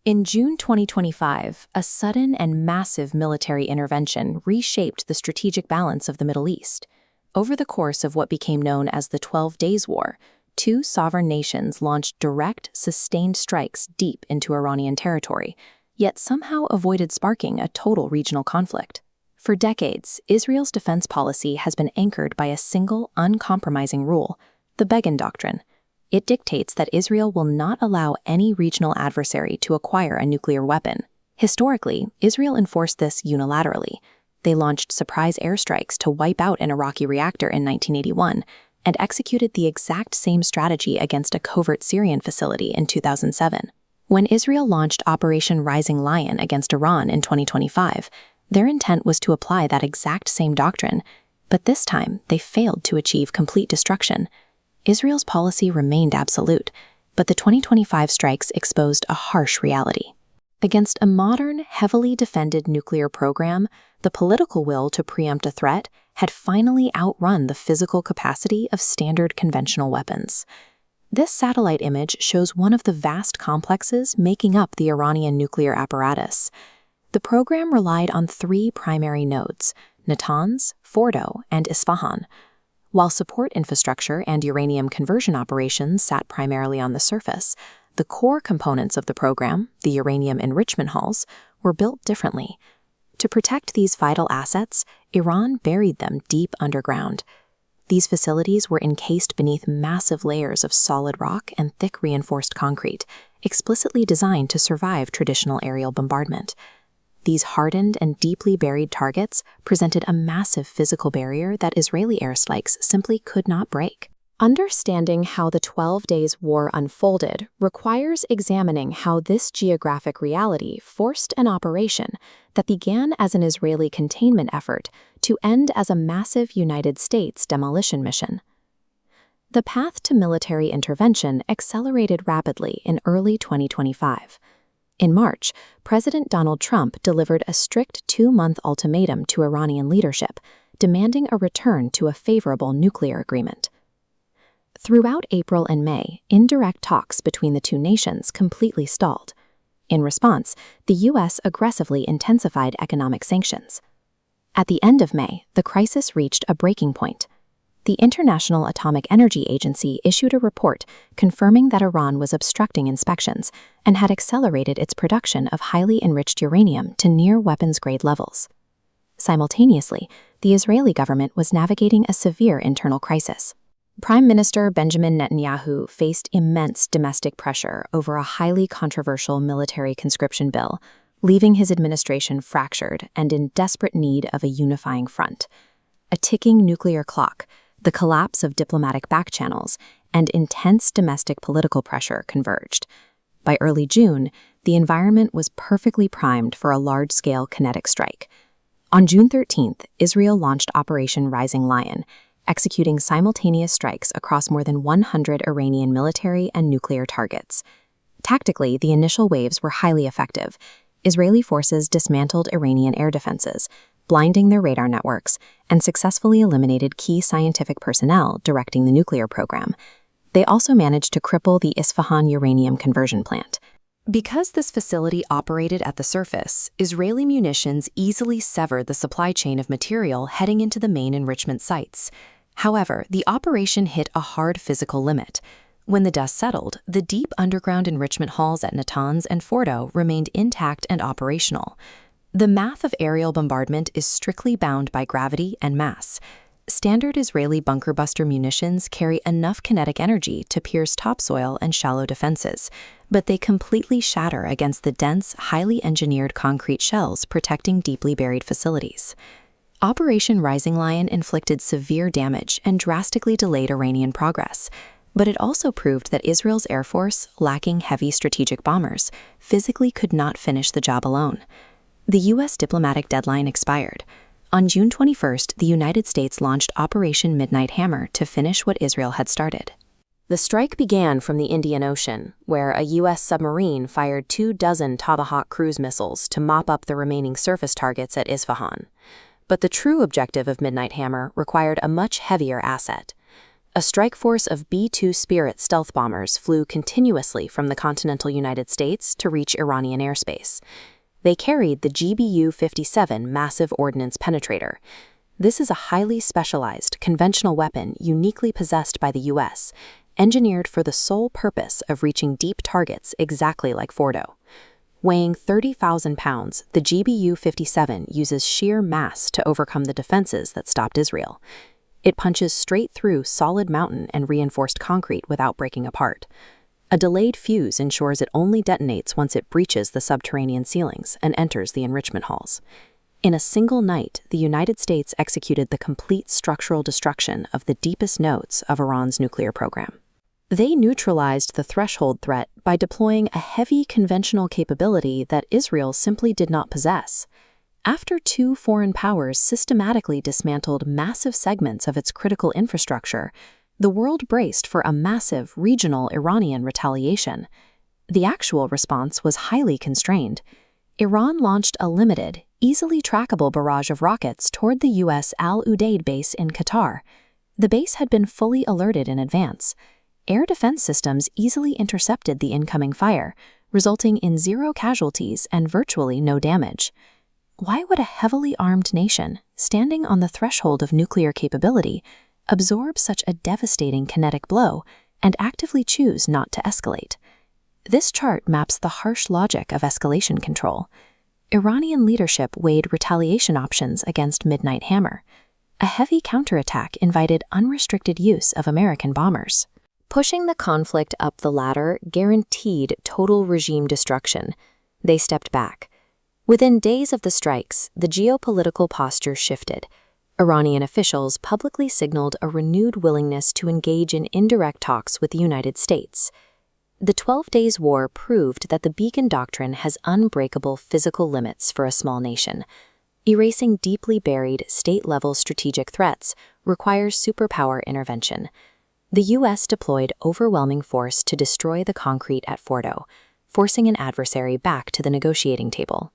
In June 2025, a sudden and massive military intervention reshaped the strategic balance of the Middle East. Over the course of what became known as the 12 Days War, two sovereign nations launched direct, sustained strikes deep into Iranian territory, yet somehow avoided sparking a total regional conflict. For decades, Israel's defense policy has been anchored by a single, uncompromising rule, the Begin Doctrine. It dictates that Israel will not allow any regional adversary to acquire a nuclear weapon. Historically, Israel enforced this unilaterally. They launched surprise airstrikes to wipe out an Iraqi reactor in 1981 and executed the exact same strategy against a covert Syrian facility in 2007. When Israel launched Operation Rising Lion against Iran in 2025, their intent was to apply that exact same doctrine, but this time they failed to achieve complete destruction. Israel's policy remained absolute, but the 2025 strikes exposed a harsh reality. Against a modern, heavily defended nuclear program, the political will to preempt a threat had finally outrun the physical capacity of standard conventional weapons. This satellite image shows one of the vast complexes making up the Iranian nuclear apparatus. The program relied on three primary nodes: Natanz, Fordo, and Isfahan. While support infrastructure and uranium conversion operations sat primarily on the surface, the core components of the program, the uranium enrichment halls, were built differently. To protect these vital assets, Iran buried them deep underground. These facilities were encased beneath massive layers of solid rock and thick reinforced concrete, explicitly designed to survive traditional aerial bombardment. These hardened and deeply buried targets presented a massive physical barrier that Israeli airstrikes simply could not break. Understanding how the 12 Days War unfolded requires examining how this geographic reality forced an operation that began as an Israeli containment effort to end as a massive United States demolition mission. The path to military intervention accelerated rapidly in early 2025. In March, President Donald Trump delivered a strict 2-month ultimatum to Iranian leadership, demanding a return to a favorable nuclear agreement. Throughout April and May, indirect talks between the two nations completely stalled. In response, the U.S. aggressively intensified economic sanctions. At the end of May, the crisis reached a breaking point. The International Atomic Energy Agency issued a report confirming that Iran was obstructing inspections and had accelerated its production of highly enriched uranium to near weapons-grade levels. Simultaneously, the Israeli government was navigating a severe internal crisis. Prime Minister Benjamin Netanyahu faced immense domestic pressure over a highly controversial military conscription bill, leaving his administration fractured and in desperate need of a unifying front. A ticking nuclear clock, the collapse of diplomatic backchannels, and intense domestic political pressure converged. By early June, the environment was perfectly primed for a large-scale kinetic strike. On June 13th, Israel launched Operation Rising Lion, executing simultaneous strikes across more than 100 Iranian military and nuclear targets. Tactically, the initial waves were highly effective. Israeli forces dismantled Iranian air defenses, blinding their radar networks, and successfully eliminated key scientific personnel directing the nuclear program. They also managed to cripple the Isfahan uranium conversion plant. Because this facility operated at the surface, Israeli munitions easily severed the supply chain of material heading into the main enrichment sites. However, the operation hit a hard physical limit. When the dust settled, the deep underground enrichment halls at Natanz and Fordo remained intact and operational. The math of aerial bombardment is strictly bound by gravity and mass. Standard Israeli bunker buster munitions carry enough kinetic energy to pierce topsoil and shallow defenses, but they completely shatter against the dense, highly engineered concrete shells protecting deeply buried facilities. Operation Rising Lion inflicted severe damage and drastically delayed Iranian progress, but it also proved that Israel's Air Force, lacking heavy strategic bombers, physically could not finish the job alone. The U.S. diplomatic deadline expired. On June 21st, the United States launched Operation Midnight Hammer to finish what Israel had started. The strike began from the Indian Ocean, where a U.S. submarine fired 24 Tomahawk cruise missiles to mop up the remaining surface targets at Isfahan. But the true objective of Midnight Hammer required a much heavier asset. A strike force of B-2 Spirit stealth bombers flew continuously from the continental United States to reach Iranian airspace. They carried the GBU-57 massive ordnance penetrator. This is a highly specialized, conventional weapon uniquely possessed by the U.S., engineered for the sole purpose of reaching deep targets exactly like Fordo. Weighing 30,000 pounds, the GBU-57 uses sheer mass to overcome the defenses that stopped Israel. It punches straight through solid mountain and reinforced concrete without breaking apart. A delayed fuse ensures it only detonates once it breaches the subterranean ceilings and enters the enrichment halls. In a single night, the United States executed the complete structural destruction of the deepest nodes of Iran's nuclear program. They neutralized the threshold threat by deploying a heavy conventional capability that Israel simply did not possess. After two foreign powers systematically dismantled massive segments of its critical infrastructure, the world braced for a massive regional Iranian retaliation. The actual response was highly constrained. Iran launched a limited, easily trackable barrage of rockets toward the U.S. Al Udeid base in Qatar. The base had been fully alerted in advance. Air defense systems easily intercepted the incoming fire, resulting in 0 casualties and virtually no damage. Why would a heavily armed nation, standing on the threshold of nuclear capability, absorb such a devastating kinetic blow and actively choose not to escalate? This chart maps the harsh logic of escalation control. Iranian leadership weighed retaliation options against Midnight Hammer. A heavy counterattack invited unrestricted use of American bombers. Pushing the conflict up the ladder guaranteed total regime destruction. They stepped back. Within days of the strikes, the geopolitical posture shifted. Iranian officials publicly signaled a renewed willingness to engage in indirect talks with the United States. The 12 Days War proved that the Beacon Doctrine has unbreakable physical limits for a small nation. Erasing deeply buried, state-level strategic threats requires superpower intervention. The U.S. deployed overwhelming force to destroy the concrete at Fordo, forcing an adversary back to the negotiating table.